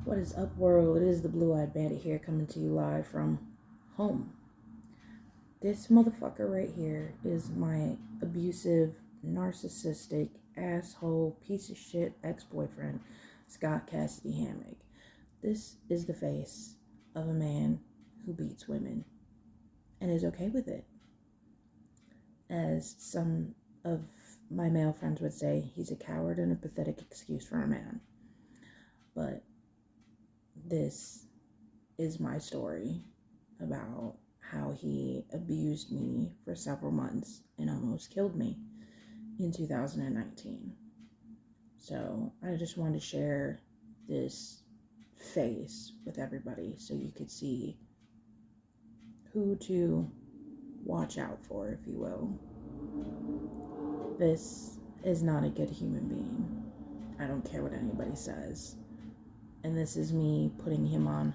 What is up, world? It is the Blue-Eyed Bandit here, coming to you live from home. This motherfucker right here is my abusive, narcissistic, asshole, piece of shit ex-boyfriend, Scott Cassidy Hammock. This is the face of a man who beats women and is okay with it. As some of my male friends would say, he's a coward and a pathetic excuse for a man. But this is my story about how he abused me for several months and almost killed me in 2019. So I just wanted to share this face with everybody so you could see who to watch out for, if you will. This is not a good human being. I don't care what anybody says. And this is me putting him on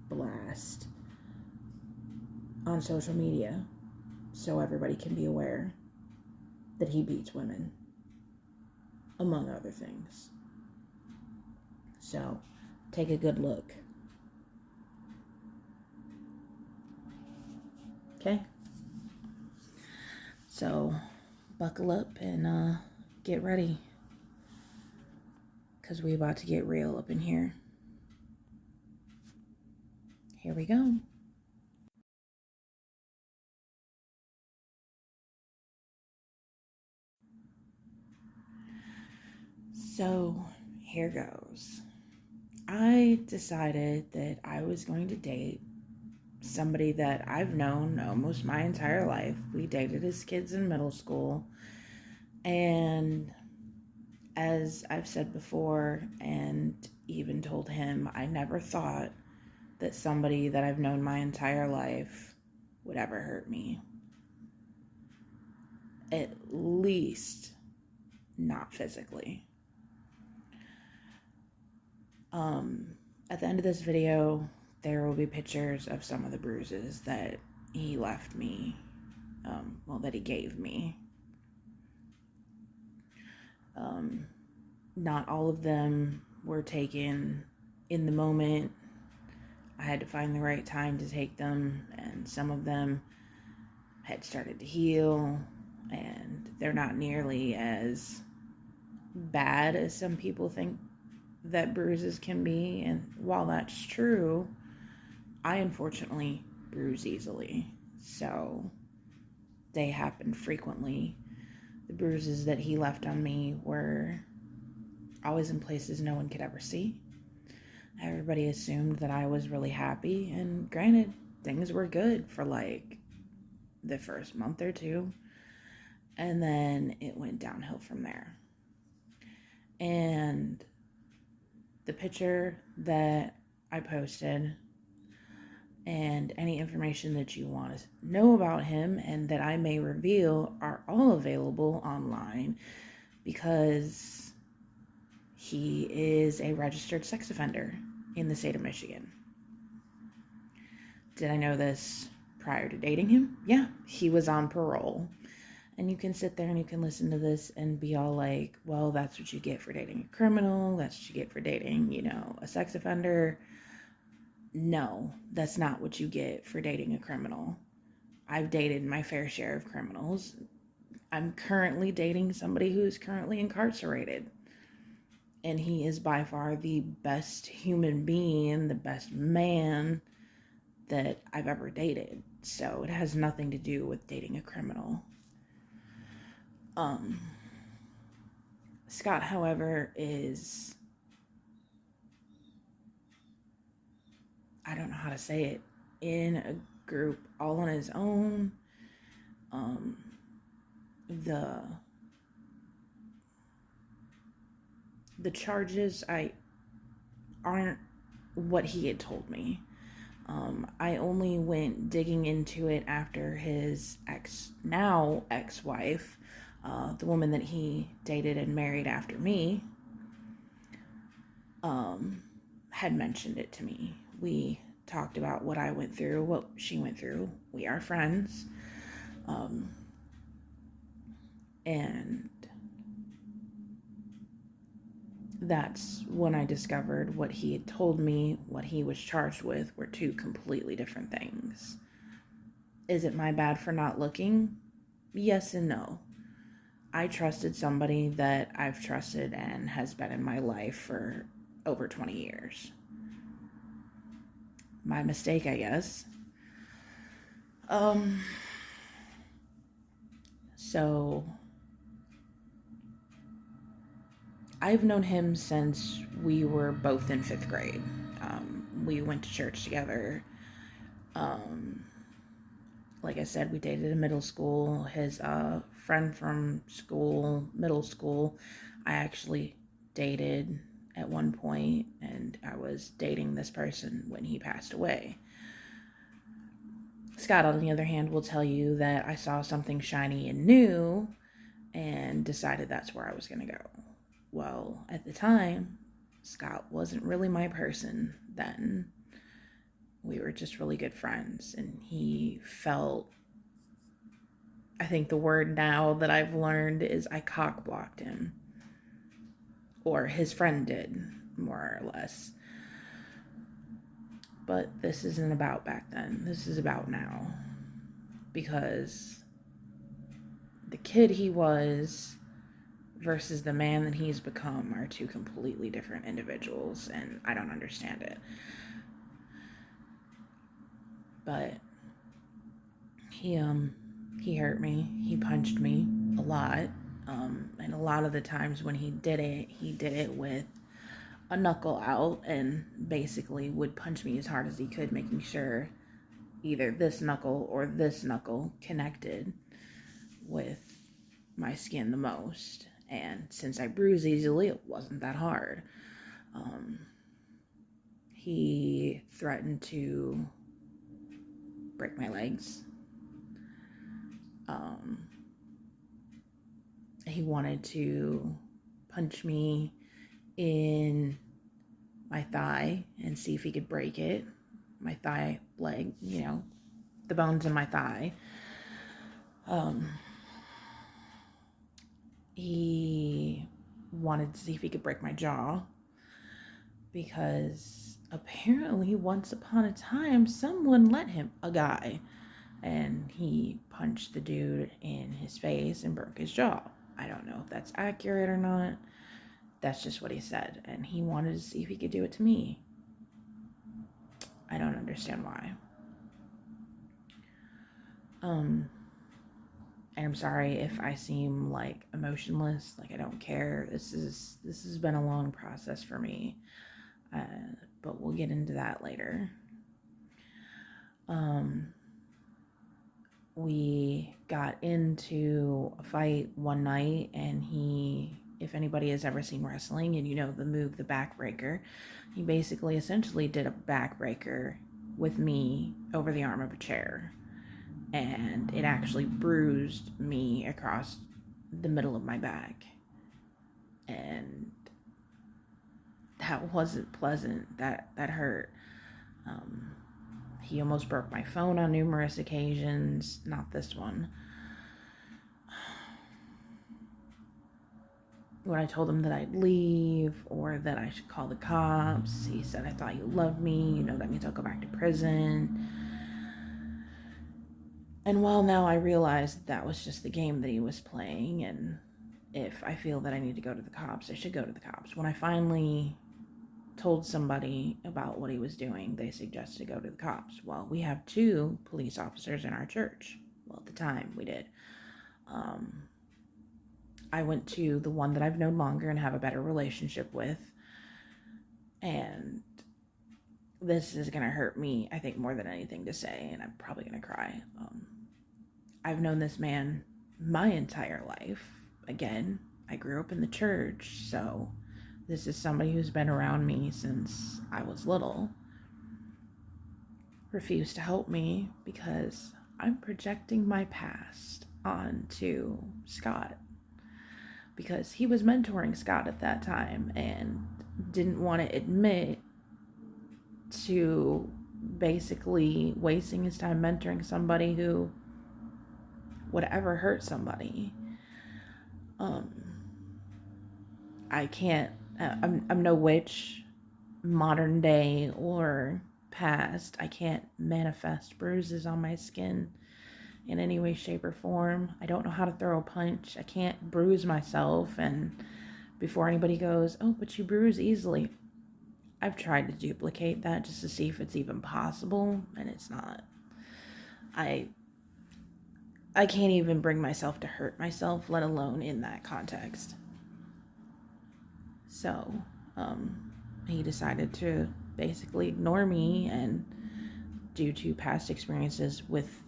blast on social media so everybody can be aware that he beats women, among other things. So take a good look. Okay? So buckle up and get ready, because we about to get real up in here. Here we go. So here goes. I decided that I was going to date somebody that I've known almost my entire life. We dated as kids in middle school. And as I've said before, and even told him, I never thought that somebody that I've known my entire life would ever hurt me. At least not physically. At the end of this video, there will be pictures of some of the bruises that he left me, that he gave me. Not all of them were taken in the moment. I had to find the right time to take them, and some of them had started to heal, and they're not nearly as bad as some people think that bruises can be. And while that's true, I unfortunately bruise easily, so they happen frequently. The bruises that he left on me were always in places no one could ever see. Everybody assumed that I was really happy, and granted, things were good for like the first month or two, and then it went downhill from there. And the picture that I posted and any information that you want to know about him and that I may reveal are all available online, because he is a registered sex offender in the state of Michigan. Did I know this prior to dating him? Yeah, he was on parole. And you can sit there and you can listen to this and be all like, well, that's what you get for dating a criminal. That's what you get for dating, a sex offender. No, that's not what you get for dating a criminal. I've dated my fair share of criminals. I'm currently dating somebody who's currently incarcerated. And he is by far the best human being, the best man that I've ever dated. So it has nothing to do with dating a criminal. Scott, however, is, I don't know how to say it, in a group all on his own. The charges aren't what he had told me. I only went digging into it after his now ex-wife, the woman that he dated and married after me, had mentioned it to me. We talked about what I went through, what she went through. We are friends. And that's when I discovered what he had told me, what he was charged with, were two completely different things. Is it my bad for not looking? Yes and no. I trusted somebody that I've trusted and has been in my life for over 20 years. My mistake, I guess. So I've known him since we were both in 5th grade. We went to church together. Like I said, we dated in middle school. His friend from school, middle school, I actually dated at one point, and I was dating this person when he passed away. Scott, on the other hand, will tell you that I saw something shiny and new and decided that's where I was going to go. Well, at the time, Scott wasn't really my person then. We were just really good friends, and he felt, I think the word now that I've learned is I cock blocked him. Or his friend did, more or less. But this isn't about back then. This is about now. Because the kid he was versus the man that he's become are two completely different individuals, and I don't understand it. But he hurt me. He punched me a lot. And a lot of the times when he did it with a knuckle out and basically would punch me as hard as he could, making sure either this knuckle or this knuckle connected with my skin the most. And since I bruise easily, it wasn't that hard. He threatened to break my legs. He wanted to punch me in my thigh and see if he could break it. My thigh leg, the bones in my thigh. He wanted to see if he could break my jaw, because apparently once upon a time someone let him, a guy, and he punched the dude in his face and broke his jaw. I don't know if that's accurate or not. That's just what he said, and he wanted to see if he could do it to me. I don't understand why. And I'm sorry if I seem like emotionless, like I don't care. This has been a long process for me, but we'll get into that later. We got into a fight one night, and if anybody has ever seen wrestling and the move, the backbreaker, he basically essentially did a backbreaker with me over the arm of a chair, and it actually bruised me across the middle of my back, and that wasn't pleasant. That hurt. He almost broke my phone on numerous occasions. Not this one. When I told him that I'd leave or that I should call the cops, he said, "I thought you loved me. That means I'll go back to prison." And while now I realize that was just the game that he was playing, and if I feel that I need to go to the cops, I should go to the cops. When I finally told somebody about what he was doing, they suggested to go to the cops. Well, we have 2 police officers in our church. Well, at the time we did. I went to the one that I've known longer and have a better relationship with, and this is going to hurt me, I think, more than anything to say, and I'm probably going to cry. I've known this man my entire life. Again, I grew up in the church, so this is somebody who's been around me since I was little. Refused to help me because I'm projecting my past onto Scott, because he was mentoring Scott at that time and didn't want to admit to basically wasting his time mentoring somebody who would ever hurt somebody. I can't I'm no witch, modern day or past. I can't manifest bruises on my skin in any way, shape, or form. I don't know how to throw a punch. I can't bruise myself. And before anybody goes, oh, but you bruise easily, I've tried to duplicate that just to see if it's even possible, and it's not. I I can't even bring myself to hurt myself, let alone in that context. So, he decided to basically ignore me, and due to past experiences with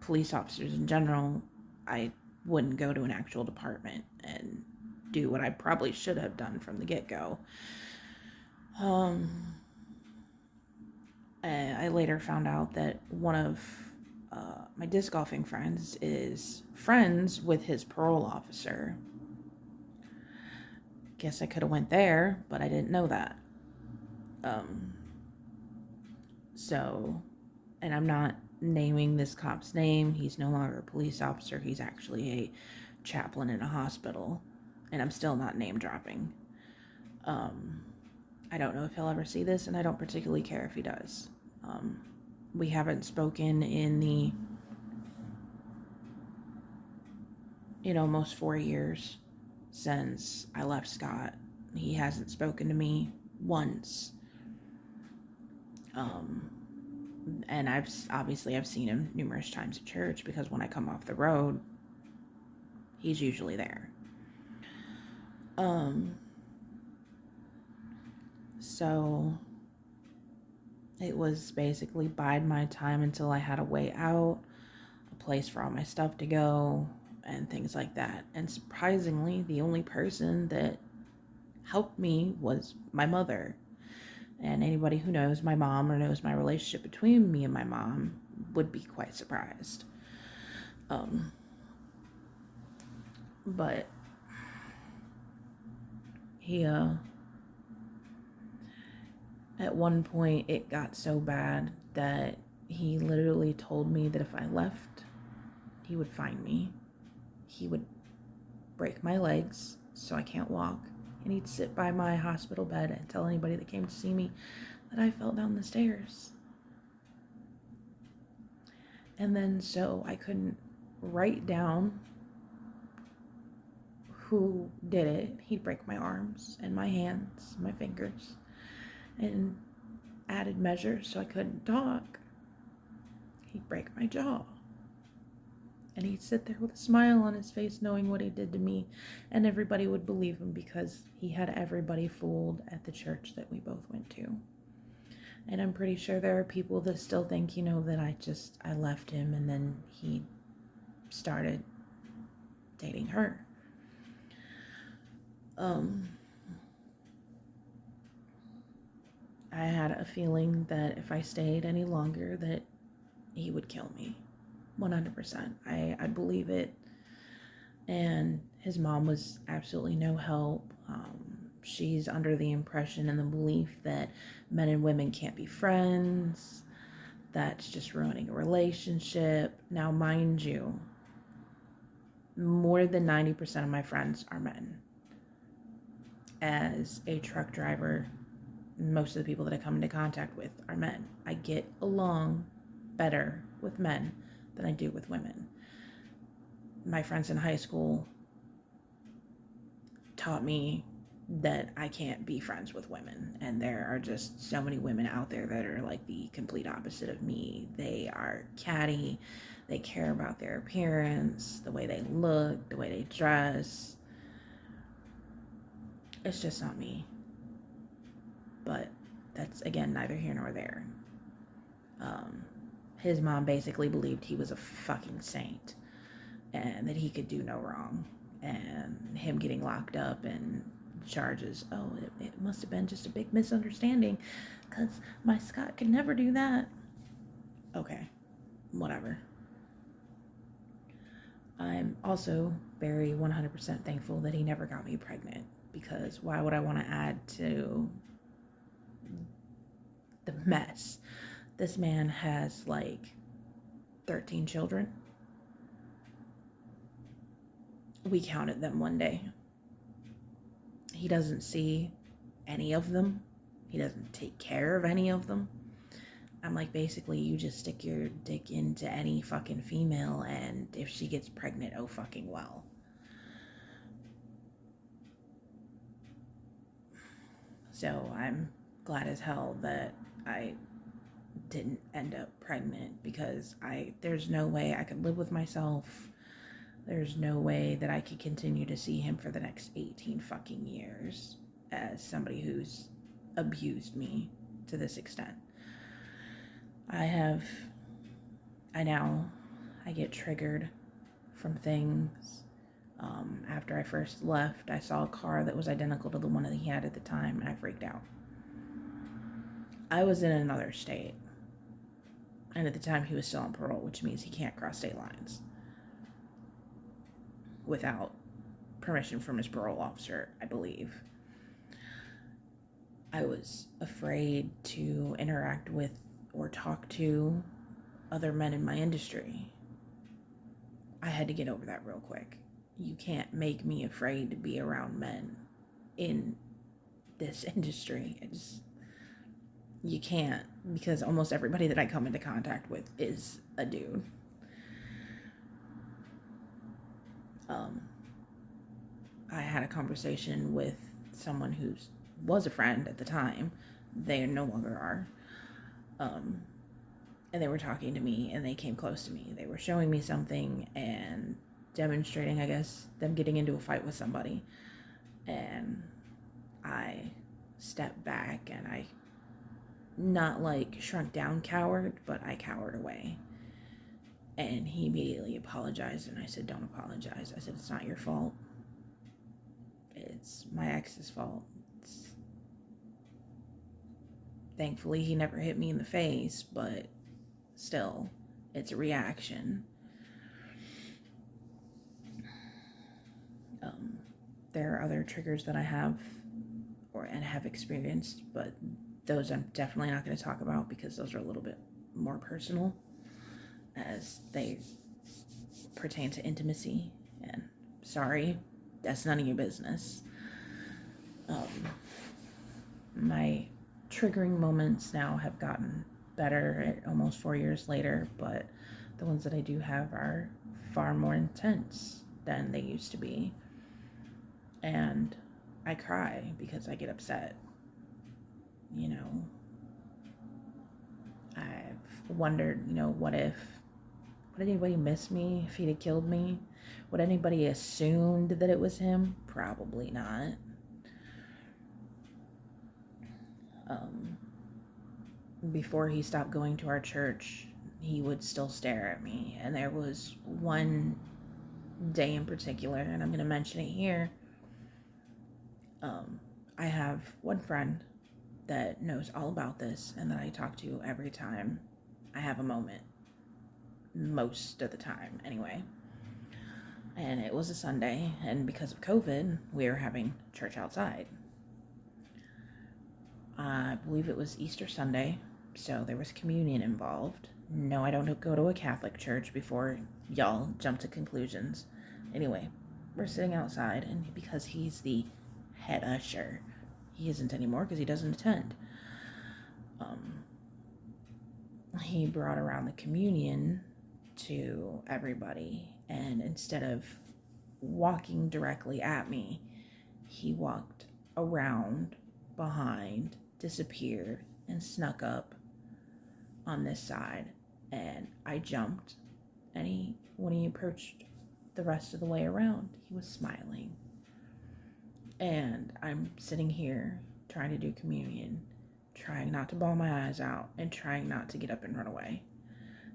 police officers in general, I wouldn't go to an actual department and do what I probably should have done from the get-go. I later found out that one of my disc golfing friends is friends with his parole officer. Guess I could have went there, but I didn't know that. So, and I'm not naming this cop's name. He's no longer a police officer. He's actually a chaplain in a hospital, and I'm still not name dropping. I don't know if he'll ever see this, and I don't particularly care if he does. We haven't spoken in the, almost 4 years since I left Scott. He hasn't spoken to me once. And I've seen him numerous times at church, because when I come off the road, he's usually there. So it was basically bide my time until I had a way out, a place for all my stuff to go, and things like that. And surprisingly, the only person that helped me was my mother. And anybody who knows my mom or knows my relationship between me and my mom would be quite surprised. But he, at one point it got so bad that he literally told me that if I left, he would find me. He would break my legs so I can't walk, and he'd sit by my hospital bed and tell anybody that came to see me that I fell down the stairs. And then so I couldn't write down who did it, he'd break my arms and my hands, my fingers, and added measures so I couldn't talk. He'd break my jaw. And he'd sit there with a smile on his face knowing what he did to me, and everybody would believe him because he had everybody fooled at the church that we both went to. And I'm pretty sure there are people that still think, that I left him and then he started dating her. I had a feeling that if I stayed any longer that he would kill me. 100%. I believe it. And his mom was absolutely no help. She's under the impression and the belief that men and women can't be friends. That's just ruining a relationship. Now, mind you, more than 90% of my friends are men. As a truck driver, most of the people that I come into contact with are men. I get along better with men than I do with women. My friends in high school taught me that I can't be friends with women, and there are just so many women out there that are like the complete opposite of me. They are catty, they care about their appearance, the way they look, the way they dress. It's just not me. But that's, again, neither here nor there. His mom basically believed he was a fucking saint and that he could do no wrong. And him getting locked up and charges, it must have been just a big misunderstanding because my Scott could never do that. Okay, whatever. I'm also very 100% thankful that he never got me pregnant, because why would I want to add to the mess? This man has like 13 children. We counted them one day. he doesn't see any of them. He doesn't take care of any of them. I'm like, basically, you just stick your dick into any fucking female, and if she gets pregnant, oh fucking well. So I'm glad as hell that I didn't end up pregnant, because there's no way I could live with myself. There's no way that I could continue to see him for the next 18 fucking years as somebody who's abused me to this extent. I get triggered from things. After I first left, I saw a car that was identical to the one that he had at the time, and I freaked out. I was in another state, and at the time he was still on parole, which means he can't cross state lines without permission from his parole officer, I believe. I was afraid to interact with or talk to other men in my industry. I had to get over that real quick. You can't make me afraid to be around men in this industry. You can't, because almost everybody that I come into contact with is a dude. I had a conversation with someone who was a friend at the time. They no longer are. And they were talking to me, and they came close to me. They were showing me something and demonstrating, I guess, them getting into a fight with somebody. And I stepped back, and I, not like shrunk down cowered, but I cowered away. And he immediately apologized, and I said, don't apologize. I said, it's not your fault. It's my ex's fault. Thankfully, he never hit me in the face, but still, it's a reaction. There are other triggers that I have and have experienced, but those I'm definitely not going to talk about, because those are a little bit more personal, as they pertain to intimacy, and sorry, that's none of your business. My triggering moments now have gotten better almost 4 years later, but the ones that I do have are far more intense than they used to be. And I cry because I get upset. You know, I've wondered, would anybody miss me if he'd have killed me? Would anybody assumed that it was him? Probably not. Before he stopped going to our church, he would still stare at me. And there was one day in particular, and I'm going to mention it here. I have one friend that knows all about this, and that I talk to every time I have a moment. Most of the time, anyway. And it was a Sunday, and because of COVID, we were having church outside. I believe it was Easter Sunday, so there was communion involved. No, I don't go to a Catholic church before y'all jump to conclusions. Anyway, we're sitting outside, and because he's the head usher, he isn't anymore because he doesn't attend. He brought around the communion to everybody, and instead of walking directly at me, he walked around, behind, disappeared, and snuck up on this side. And I jumped, and when he approached the rest of the way around, he was smiling. And I'm sitting here trying to do communion, trying not to bawl my eyes out, and trying not to get up and run away.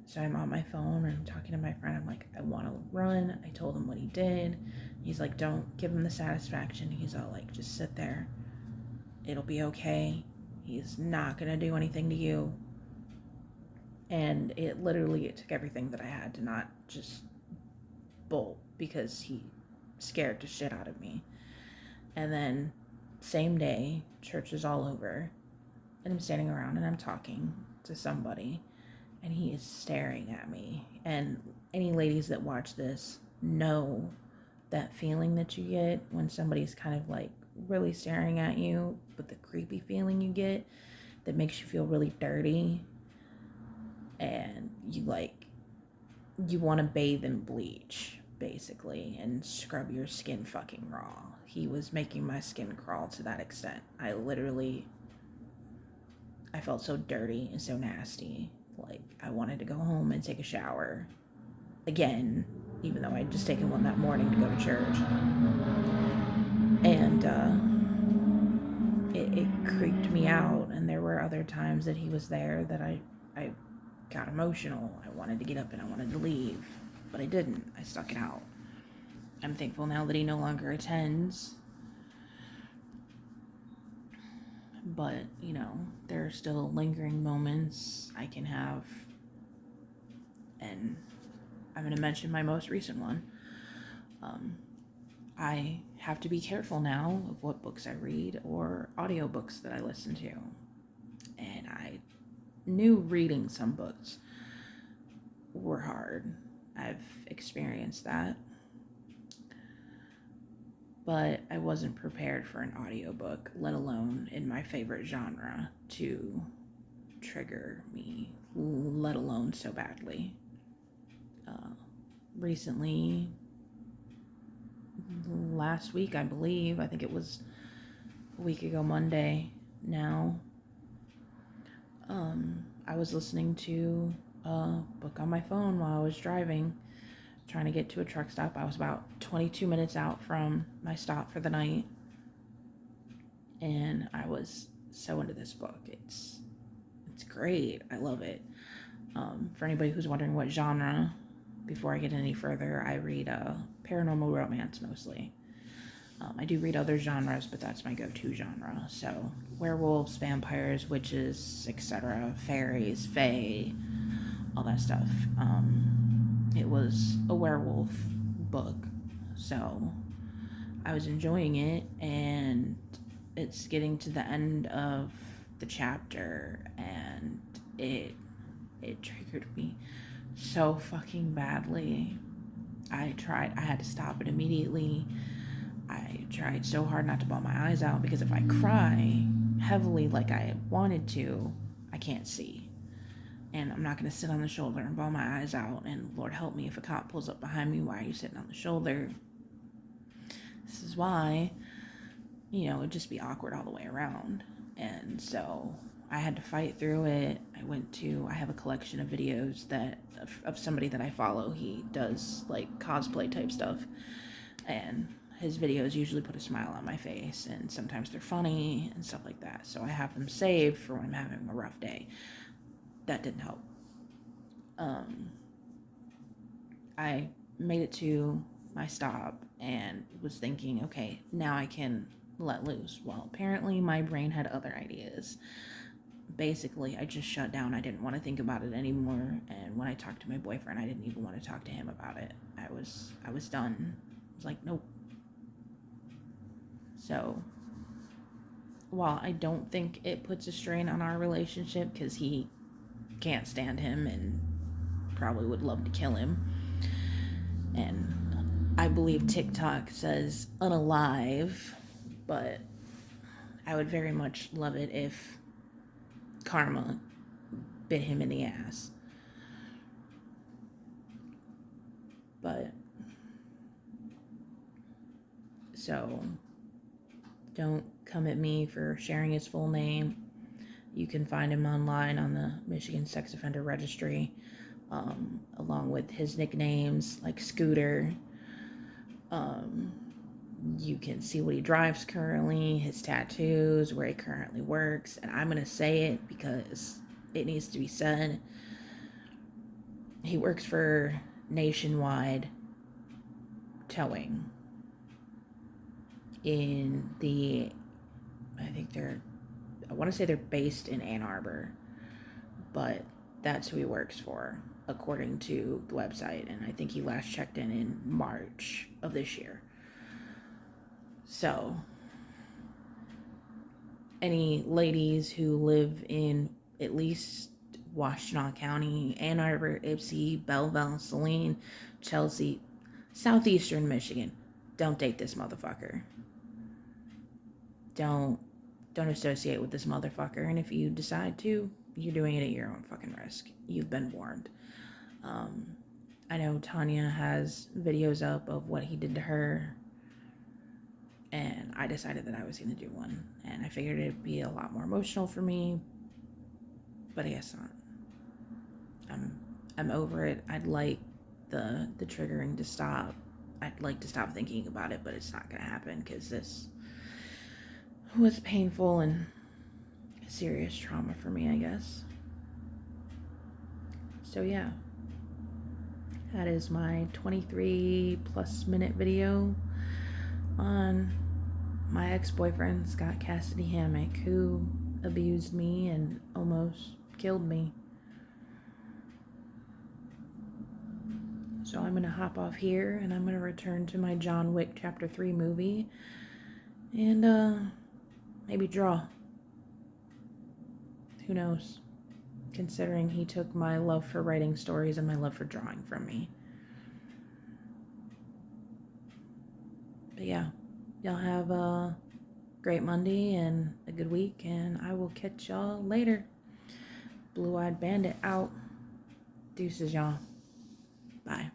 So I'm on my phone, and I'm talking to my friend. I'm like, I want to run. I told him what he did. He's like, don't give him the satisfaction. He's all like, just sit there. It'll be okay. He's not going to do anything to you. And it took everything that I had to not just bolt, because he scared the shit out of me. And then same day, church is all over, and I'm standing around and I'm talking to somebody, and he is staring at me. And any ladies that watch this know that feeling that you get when somebody's kind of like really staring at you, but the creepy feeling you get that makes you feel really dirty, and you want to bathe in bleach basically and scrub your skin fucking raw. He was making my skin crawl to that extent. I felt so dirty and so nasty. Like, I wanted to go home and take a shower again, even though I'd just taken one that morning to go to church. And it creeped me out. And there were other times that he was there that I got emotional. I wanted to get up and I wanted to leave, but I didn't. I stuck it out. I'm thankful now that he no longer attends. But, there are still lingering moments I can have. And I'm going to mention my most recent one. I have to be careful now of what books I read or audiobooks that I listen to. And I knew reading some books were hard. I've experienced that. But I wasn't prepared for an audiobook, let alone in my favorite genre, to trigger me, let alone so badly. Recently, last week, I think it was a week ago Monday now, I was listening to a book on my phone while I was driving, trying to get to a truck stop. I was about 22 minutes out from my stop for the night, and I was so into this book. It's great. I love it. For anybody who's wondering what genre, before I get any further, I read paranormal romance mostly. I do read other genres, but that's my go-to genre. So werewolves, vampires, witches, etc., fairies, fae, all that stuff. It was a werewolf book, so I was enjoying it, and it's getting to the end of the chapter, and it triggered me so fucking badly. I had to stop it immediately. I tried so hard not to bawl my eyes out, because if I cry heavily like I wanted to, I can't see. And I'm not going to sit on the shoulder and bawl my eyes out, and Lord help me if a cop pulls up behind me, why are you sitting on the shoulder? This is why, it'd just be awkward all the way around. And so I had to fight through it. I have a collection of videos of somebody that I follow. He does like cosplay type stuff, and his videos usually put a smile on my face, and sometimes they're funny and stuff like that. So I have them saved for when I'm having a rough day. That didn't help. I made it to my stop and was thinking, okay, now I can let loose. Well, apparently my brain had other ideas. Basically, I just shut down. I didn't want to think about it anymore. And when I talked to my boyfriend, I didn't even want to talk to him about it. I was done. I was like, nope. So, while I don't think it puts a strain on our relationship, because he can't stand him and probably would love to kill him, and I believe TikTok says unalive, but I would very much love it if karma bit him in the ass. But so don't come at me for sharing his full name. You can find him online on the Michigan Sex Offender Registry, along with his nicknames like Scooter. You can see what he drives currently, his tattoos, where he currently works, and I'm going to say it because it needs to be said. He works for Nationwide Towing I want to say they're based in Ann Arbor, but that's who he works for, according to the website, and I think he last checked in March of this year. So, any ladies who live in at least Washtenaw County, Ann Arbor, Ypsi, Belleville, Saline, Chelsea, southeastern Michigan, don't date this motherfucker. don't associate with this motherfucker. And if you decide to, you're doing it at your own fucking risk. You've been warned. I know Tanya has videos up of what he did to her, and I decided that I was going to do one, and I figured it'd be a lot more emotional for me, but I guess not. I'm over it. I'd like the triggering to stop. I'd like to stop thinking about it, but it's not going to happen because this was painful and serious trauma for me, I guess. So yeah, that is my 23 plus minute video on my ex-boyfriend, Scott Cassidy Hammock, who abused me and almost killed me. So I'm going to hop off here and I'm going to return to my John Wick Chapter 3 movie and maybe draw. Who knows? Considering he took my love for writing stories and my love for drawing from me. But yeah, y'all have a great Monday and a good week, and I will catch y'all later. Blue-Eyed Bandit out. Deuces, y'all. Bye.